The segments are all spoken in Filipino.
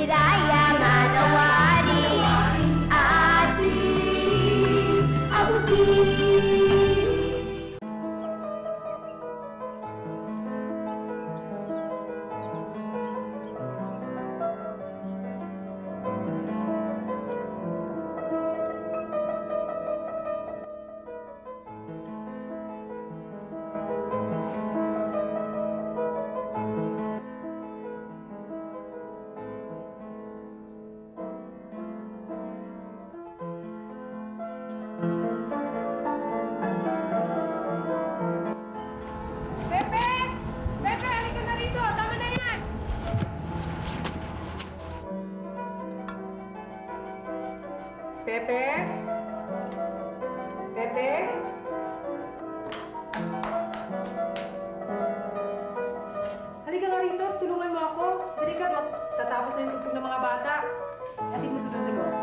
Raya manawari ating abutin. Pepe? Pepe? Halika nga rito, tulungan mo ako. Dali ka, tatapos na yung tugtog ng mga bata. Atid mo doon sa loob.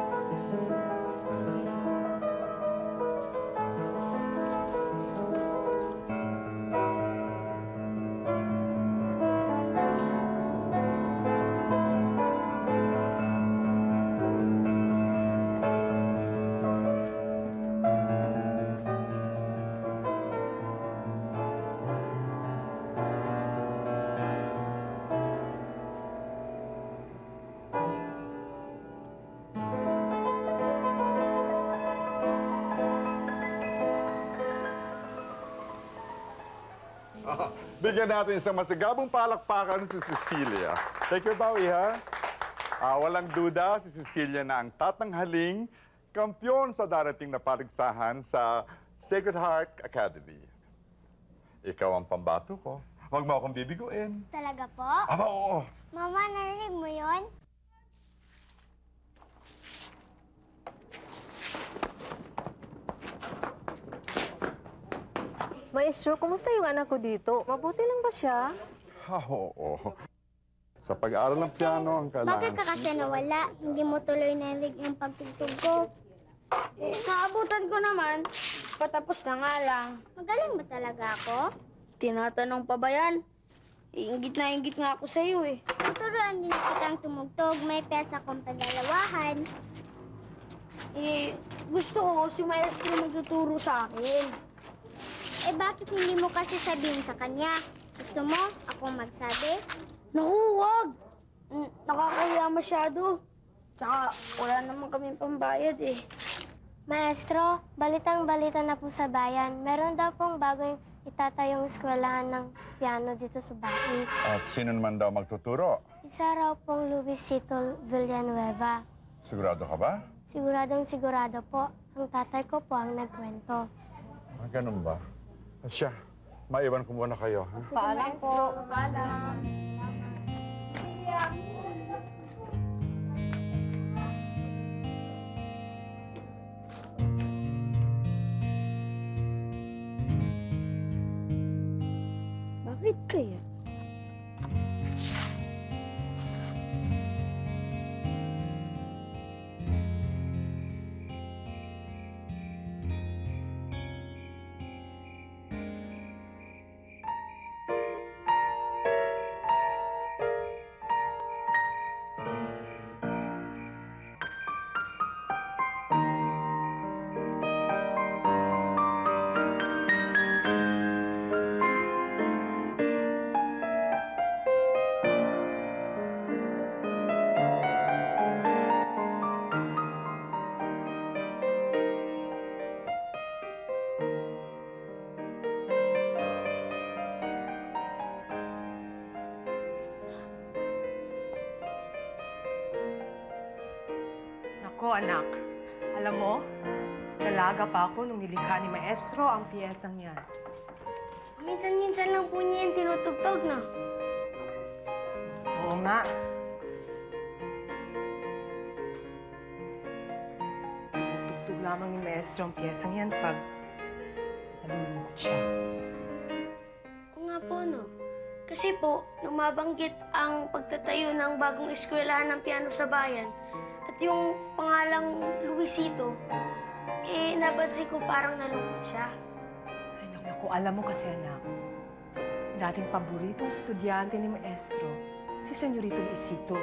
Bigyan natin isang masigabong palakpakan si Cecilia. Take your bow, ha? Walang duda, si Cecilia na ang tatanghaling kampyon sa darating na paligsahan sa Sacred Heart Academy. Ikaw ang pambato ko. Huwag mo akong bibiguin. Talaga po? Aba, oo. Mama, narinig mo yun? Maestro, kumusta yung anak ko dito? Mabuti lang ba siya? Oo. Sa pag-aaral ng piano ang kailangan. Bakit ka kasi nawala? Hindi mo tuloy narinig yung pagtugtog ko. Naabutan ko naman. Patapos na nga lang. Magaling ba talaga ako? Tinatanong pa ba yan? Ingit nga ako sa'yo eh. Tuturuan din kitang tumugtog. May pesa akong pandalawahan. Gusto ko si Maestro magtuturo sa akin. Bakit hindi mo kasi sabihin sa kanya? Gusto mo akong magsabi? Naku, wag! Nakakahiya masyado. Tsaka wala naman kami pambayad eh. Maestro, balitang-balita na po sa bayan. Meron daw pong bagong itatayong eskwelahan ng piano dito sa Bais. At sino naman daw magtuturo? Isa raw pong Luisito Villanueva. Sigurado ka ba? Siguradong sigurado po. Ang tatay ko po ang nagkwento. Ganun ba? Siya, maiwan ko muna kayo, ha? Paalam po. Paalam. Bakit kaya? Ako, anak. Alam mo, dalaga pa ako nung nilikha ni Maestro ang piyesang yan. Minsan-minsan lang po niya yung tinutugtog, no? Oo nga. Tugtog lamang ni Maestro ang piyesang yan pag nalulungkot siya. Oo nga po, no? Kasi po, nung mabanggit ang pagtatayo ng bagong eskwelahan ng piano sa bayan, at yung pangalang Luisito, napansin ko parang nalungkot siya. Ay, naku, alam mo kasi, anak, dating paboritong estudyante ni Maestro, si Senyorito Luisito.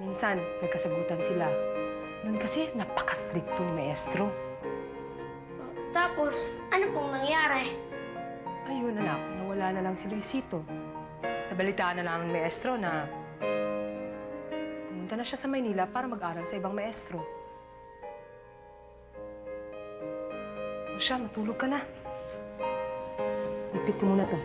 Minsan, nagkasagutan sila. Noon kasi, napaka-stricto ni maestro. Tapos, ano pong nangyari? Ayun, anak, nawala na lang si Luisito. Nabalitaan na lang ng maestro na pumunta na siya sa Maynila para mag-aral sa ibang maestro. O siya, matulog ka na. Ipit mo muna to.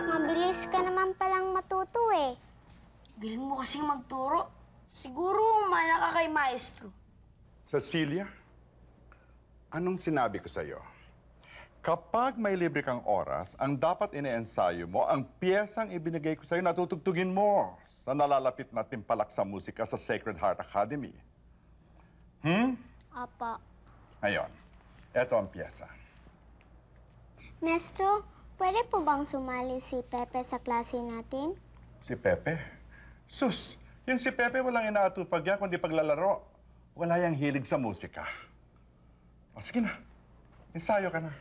Mabilis ka naman palang matuto eh. Galing mo kasing magturo. Siguro mana ka kay maestro. Cecilia, anong sinabi ko sa'yo? Kapag may libre kang oras, ang dapat ine-ensayo mo, ang piyesang ibinigay ko sa'yo, natutugtugin mo sa nalalapit na timpalak sa musika sa Sacred Heart Academy. Opo. Ngayon, eto ang piyesa. Maestro, pwede po bang sumali si Pepe sa klase natin? Si Pepe? Sus, yung si Pepe walang inaatupag yan kundi paglalaro. Wala yang hilig sa musika. O sige na, ensayo ka na.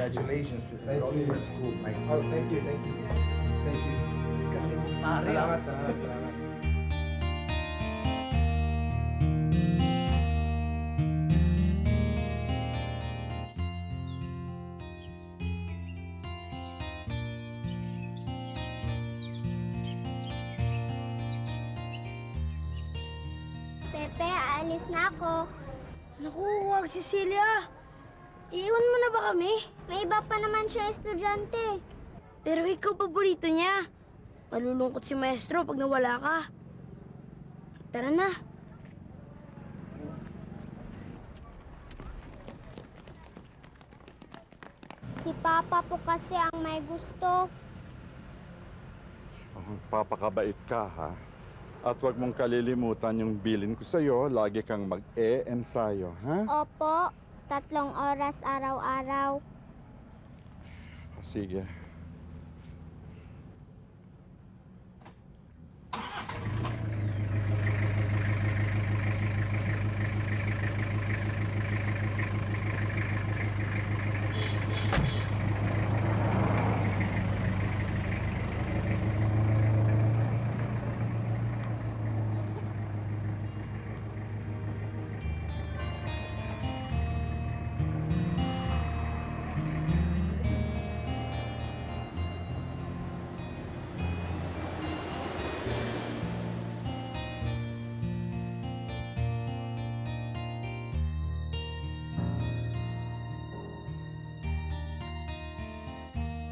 Congratulations to your school. Oh, thank you, thank you. Thank you. Salamat, salamat, salamat. Pepe, aalis na ako. Naku, wag, Cecilia. Iiwan mo na ba kami? May iba pa naman siya estudyante. Pero ikaw paborito niya. Malulungkot si maestro pag nawala ka. Tara na. Si Papa po kasi ang may gusto. Papakabait ka, ha? At huwag mong kalilimutan yung bilin ko sa'yo. Lagi kang mag-e-ensayo, ha? Opo, 3 oras araw-araw. Sige.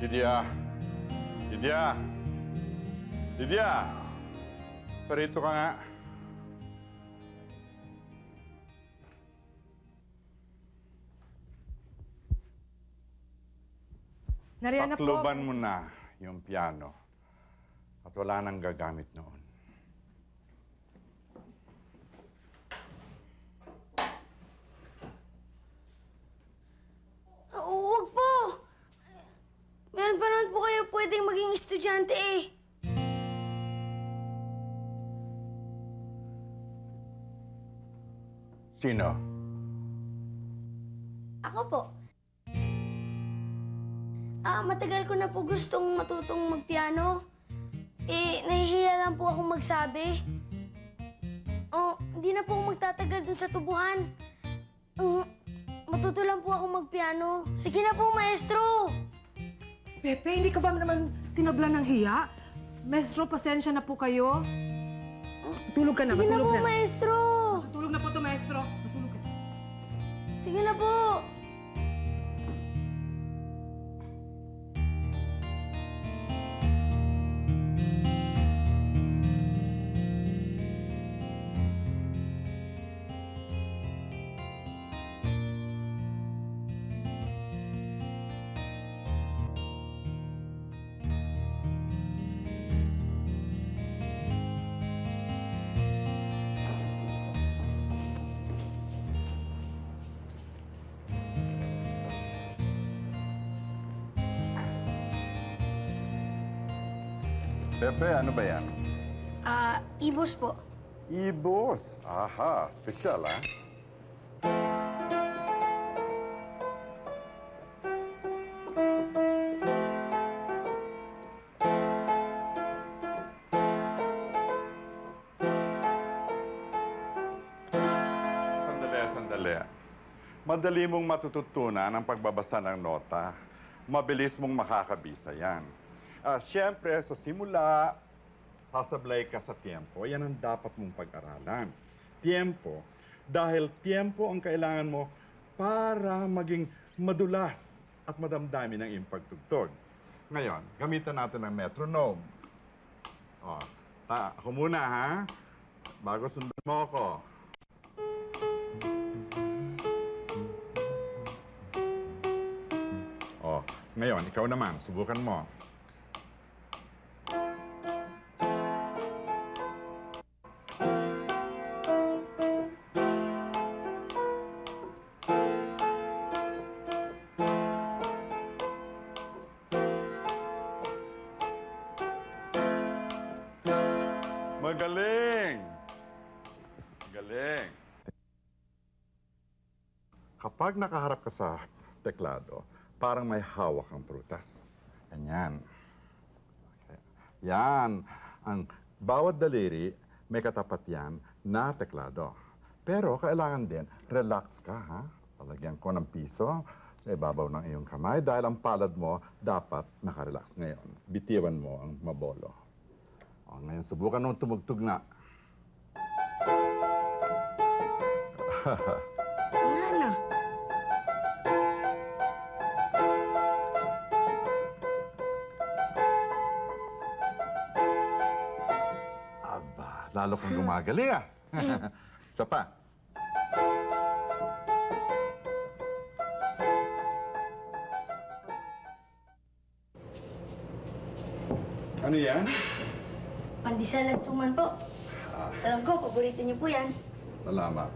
Lydia! Lydia! Lydia! Parito ka nga. Nariyan na po. Takluban mo na yung piano. At wala nang gagamit noon. Huwag po! Meron pa naman po kayo pwedeng maging estudyante eh. Sino? Ako po. Matagal ko na po gustong matutong magpiano. Nahihiya lang po akong magsabi. Hindi na po ako magtatagal dun sa tubuhan. Matuto lang po ako magpiano. Sige na po, maestro! Pepe, hindi ka ba naman tinablan ng hiya? Maestro, pasensya na po kayo. Matulog ka na, Sige na matulog po, na. maestro! Matulog na po to, maestro. Matulog ka. Sige na po! Pepe, ano ba yan? Ibos po. Ibos. Aha, special ah. Sandali. Madali mong matututunan ang pagbabasa ng nota. Mabilis mong makakabisa yan. Siyempre, sa simula, sasablay ka sa tiempo. Yan ang dapat mong pag-aralan. Tiempo. Dahil tiempo ang kailangan mo para maging madulas at madamdami ng iyong pagtugtog. Ngayon, gamitan natin ang metronome. Ako muna, ha? Bago sundan mo ako. Ngayon, ikaw naman. Subukan mo. Magaling! Galing! Kapag nakaharap ka sa teklado, parang may hawak ang prutas. Ganyan. Okay. Yan. Ang bawat daliri, may katapat yan na teklado. Pero kailangan din, relax ka, ha? Palagyan ko ng piso sa ibabaw ng iyong kamay dahil ang palad mo dapat nakarelax ngayon. Bitiwan mo ang mabolo. Ngayon, subukan mong tumugtog na. Ano? Lalo kang gumagaling, ah. Isa pa. Ano yan? Pandesal at suman po. Alam ko, paborito niyo po yan. Salamat.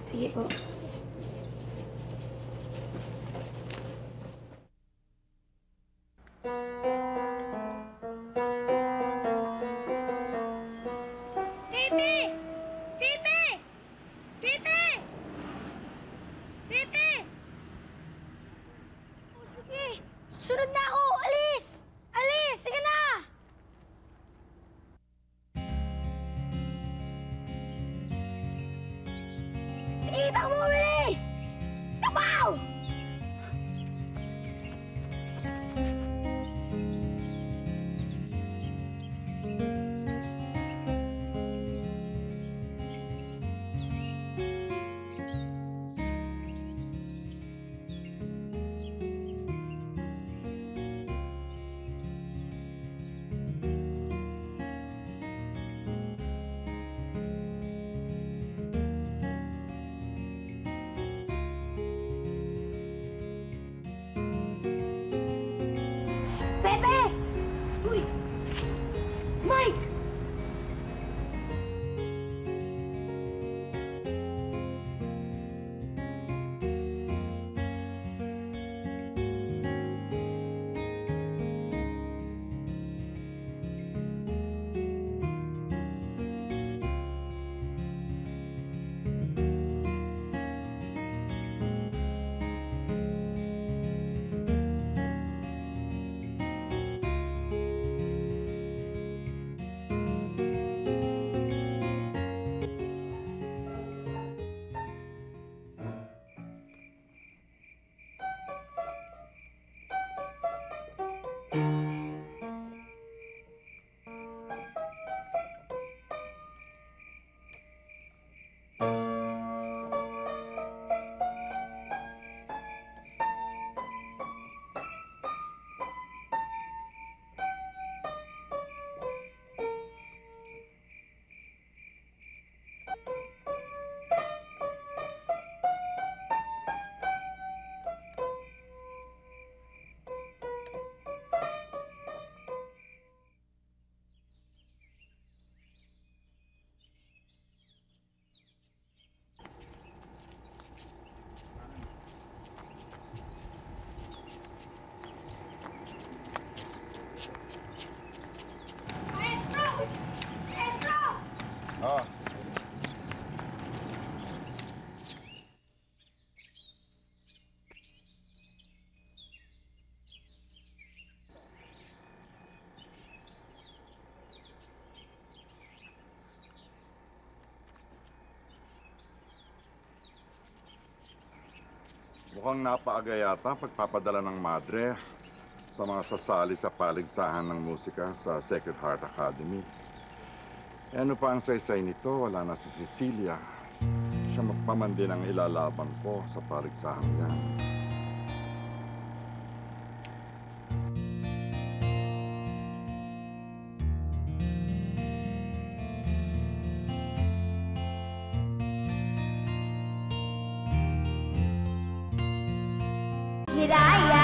Sige po. Pipi! Pipi! Pipi! Pipi! Sige! Susunod na ako! Alis! Alis! Sige na! Sige, takbo mo! Tapaw! Maestro! Maestro! Ah, mukhang napaaga yata pagpapadala ng madre sa mga sasali sa paligsahan ng musika sa Sacred Heart Academy. E ano pa ang saysay nito? Wala na si Cecilia. Siya magpaman din ang ilalaban ko sa paligsahan yan. Hiraya